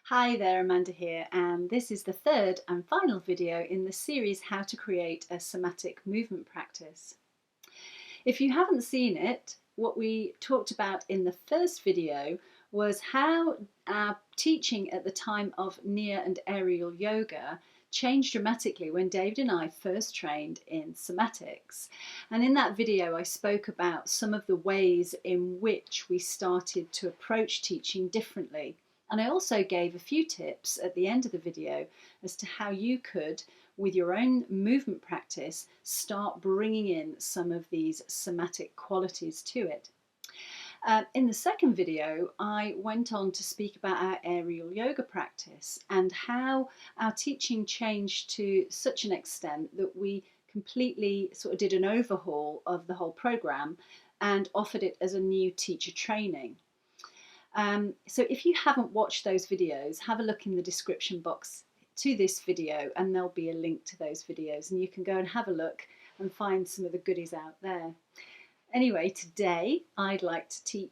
Hi there, Amanda here, and this is the third and final video in the series How to Create a Somatic Movement Practice. If you haven't seen it, what we talked about in the first video was how our teaching at the time of Nia and Aerial Yoga changed dramatically when David and I first trained in Somatics. And in that video I spoke about some of the ways in which we started to approach teaching differently. And I also gave a few tips at the end of the video as to how you could, with your own movement practice, start bringing in some of these somatic qualities to it. In the second video, I went on to speak about our aerial yoga practice and how our teaching changed to such an extent that we completely sort of did an overhaul of the whole program and offered it as a new teacher training. So if you haven't watched those videos, have a look in the description box to this video and there'll be a link to those videos and you can go and have a look and find some of the goodies out there. Anyway, today I'd like to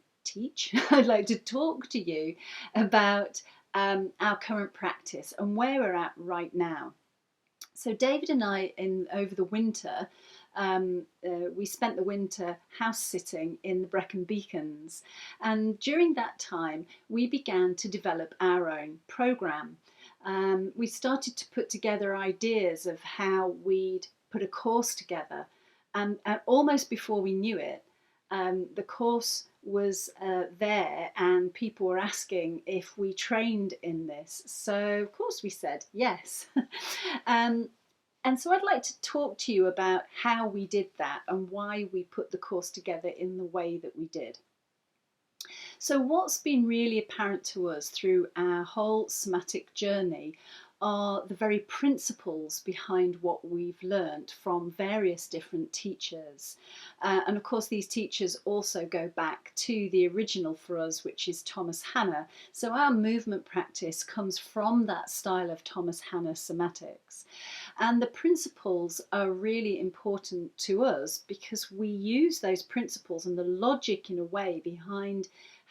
I'd like to talk to you about our current practice and where we're at right now. So David and I, over the winter, we spent the winter house sitting in the Brecon Beacons, and during that time we began to develop our own programme. We started to put together ideas of how we'd put a course together, and almost before we knew it, the course was there and people were asking if we trained in this. So of course we said yes. And so I'd like to talk to you about how we did that and why we put the course together in the way that we did. So what's been really apparent to us through our whole somatic journey are the very principles behind what we've learnt from various different teachers. And of course these teachers also go back to the original for us, which is Thomas Hanna. So our movement practice comes from that style of Thomas Hanna somatics. And the principles are really important to us because we use those principles and the logic in a way behind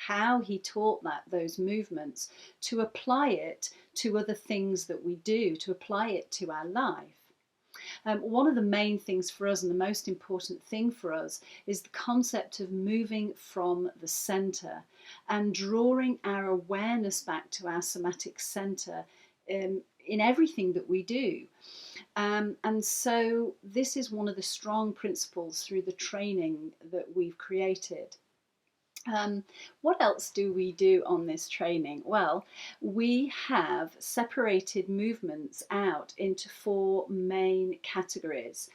how he taught those movements to apply it to other things that we do, to apply it to our life. One of the main things for us and the most important thing for us is the concept of moving from the centre and drawing our awareness back to our somatic centre in everything that we do. And so this is one of the strong principles through the training that we've created. What else do we do on this training? Well, we have separated movements out into four main categories.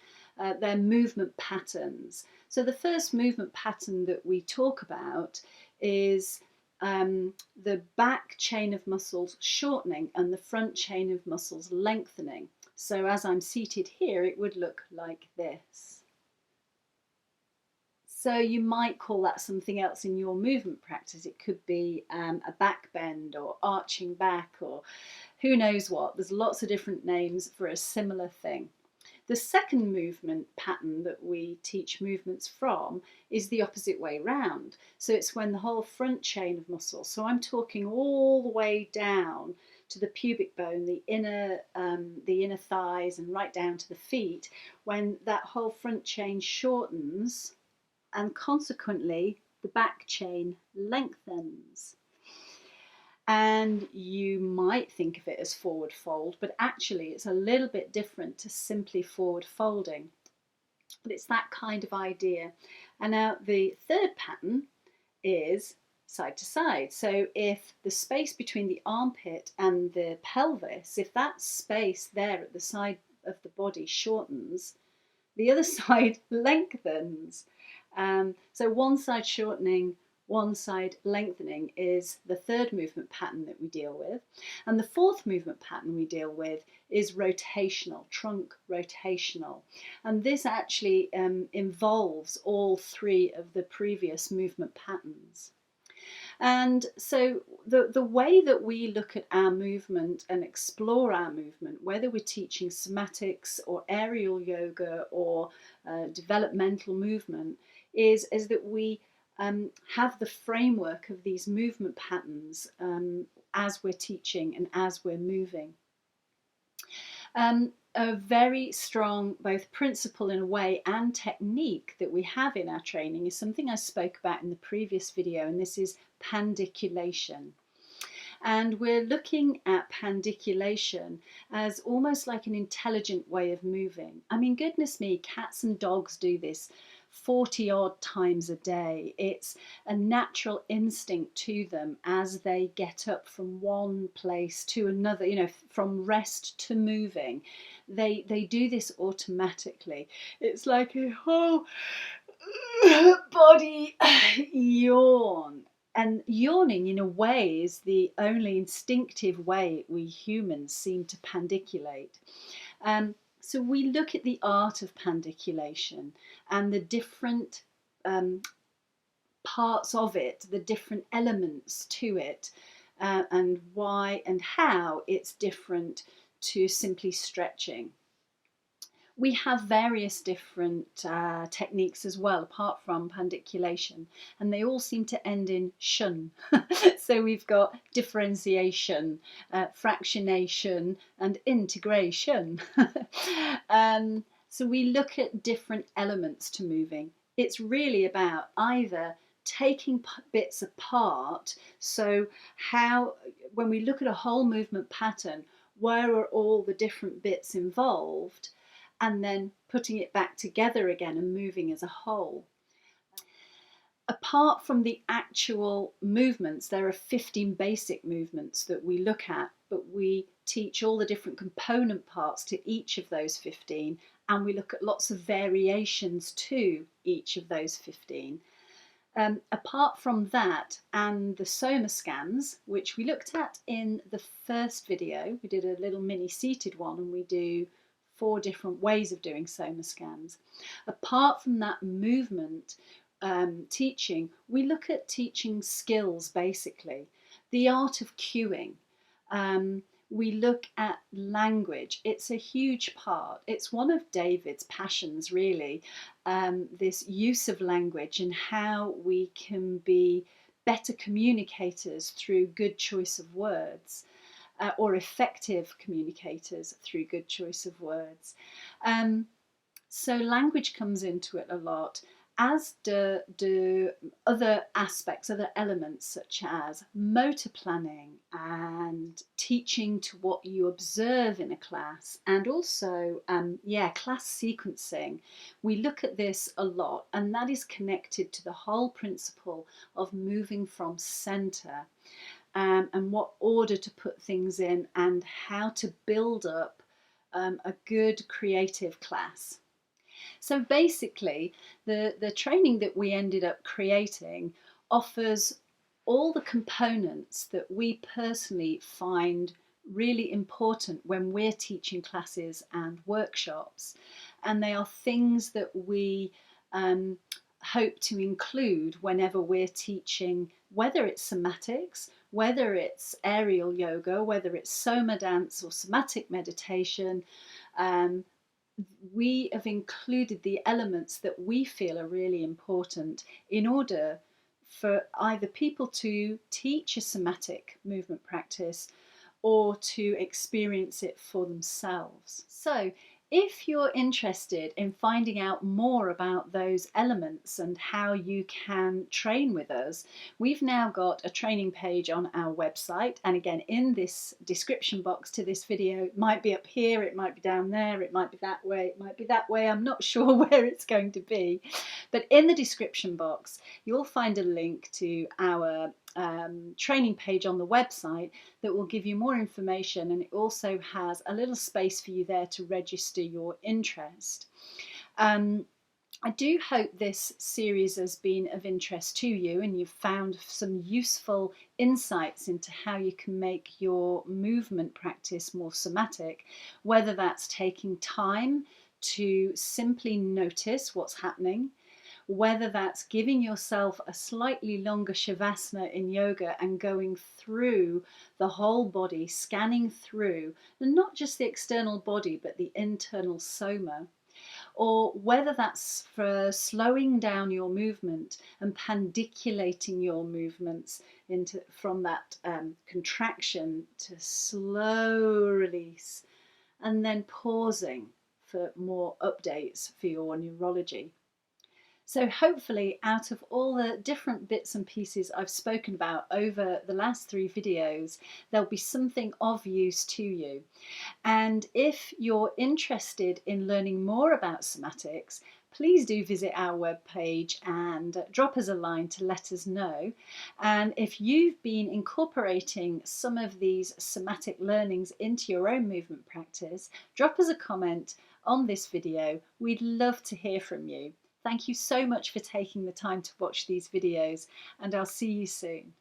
They're movement patterns. So the first movement pattern that we talk about is the back chain of muscles shortening and the front chain of muscles lengthening. So as I'm seated here, it would look like this. So you might call that something else in your movement practice. It could be a back bend or arching back or who knows what. There's lots of different names for a similar thing. The second movement pattern that we teach movements from is the opposite way round. So it's when the whole front chain of muscles, so I'm talking all the way down to the pubic bone, the inner thighs and right down to the feet, when that whole front chain shortens and consequently the back chain lengthens. And you might think of it as forward fold, but actually it's a little bit different to simply forward folding. But it's that kind of idea. And now the third pattern is side to side. So if the space between the armpit and the pelvis, if that space there at the side of the body shortens, the other side lengthens. So one side shortening, one side lengthening is the third movement pattern that we deal with. And the fourth movement pattern we deal with is rotational, trunk rotational. And this actually involves all three of the previous movement patterns. And so the way that we look at our movement and explore our movement, whether we're teaching somatics or aerial yoga or developmental movement, is that we have the framework of these movement patterns as we're teaching and as we're moving. A very strong both principle in a way and technique that we have in our training is something I spoke about in the previous video, and this is pandiculation. And we're looking at pandiculation as almost like an intelligent way of moving. I mean, goodness me, cats and dogs do this 40 odd times a day. It's a natural instinct to them as they get up from one place to another, you know, from rest to moving. They do this automatically. It's like a whole body yawn. And yawning, in a way, is the only instinctive way we humans seem to pandiculate. So we look at the art of pandiculation and the different parts of it, the different elements to it, and why and how it's different to simply stretching. We have various different techniques as well, apart from pandiculation, and they all seem to end in shun. So we've got differentiation, fractionation, and integration. So we look at different elements to moving. It's really about either taking bits apart, so how, when we look at a whole movement pattern, where are all the different bits involved, and then putting it back together again and moving as a whole. Apart from the actual movements, there are 15 basic movements that we look at, but we teach all the different component parts to each of those 15, and we look at lots of variations to each of those 15. Apart from that, and the Soma scans, which we looked at in the first video, we did a little mini seated one, and we do 4 different ways of doing Soma scans. Apart from that movement teaching, we look at teaching skills, basically. The art of cueing. We look at language. It's a huge part. It's one of David's passions, really, this use of language and how we can be better communicators through good choice of words. Or effective communicators through good choice of words. So language comes into it a lot, as do other aspects, other elements such as motor planning and teaching to what you observe in a class, and also class sequencing. We look at this a lot, and that is connected to the whole principle of moving from centre. And what order to put things in, and how to build up a good creative class. So basically, the training that we ended up creating offers all the components that we personally find really important when we're teaching classes and workshops. And they are things that we hope to include whenever we're teaching, whether it's somatics, whether it's aerial yoga, whether it's soma dance or somatic meditation. We have included the elements that we feel are really important in order for either people to teach a somatic movement practice or to experience it for themselves. So if you're interested in finding out more about those elements and how you can train with us, we've now got a training page on our website. And again, in this description box to this video, it might be up here, it might be down there, it might be that way, it might be that way. I'm not sure where it's going to be. But in the description box, you'll find a link to our training page on the website that will give you more information, and it also has a little space for you there to register your interest. I do hope this series has been of interest to you and you've found some useful insights into how you can make your movement practice more somatic, whether that's taking time to simply notice what's happening, whether that's giving yourself a slightly longer shavasana in yoga and going through the whole body, scanning through, and not just the external body, but the internal soma. or whether that's for slowing down your movement and pandiculating your movements from that contraction to slow release, and then pausing for more updates for your neurology. So hopefully, out of all the different bits and pieces I've spoken about over the last 3 videos, there'll be something of use to you. And if you're interested in learning more about somatics, please do visit our webpage and drop us a line to let us know. And if you've been incorporating some of these somatic learnings into your own movement practice, drop us a comment on this video. We'd love to hear from you. Thank you so much for taking the time to watch these videos, and I'll see you soon.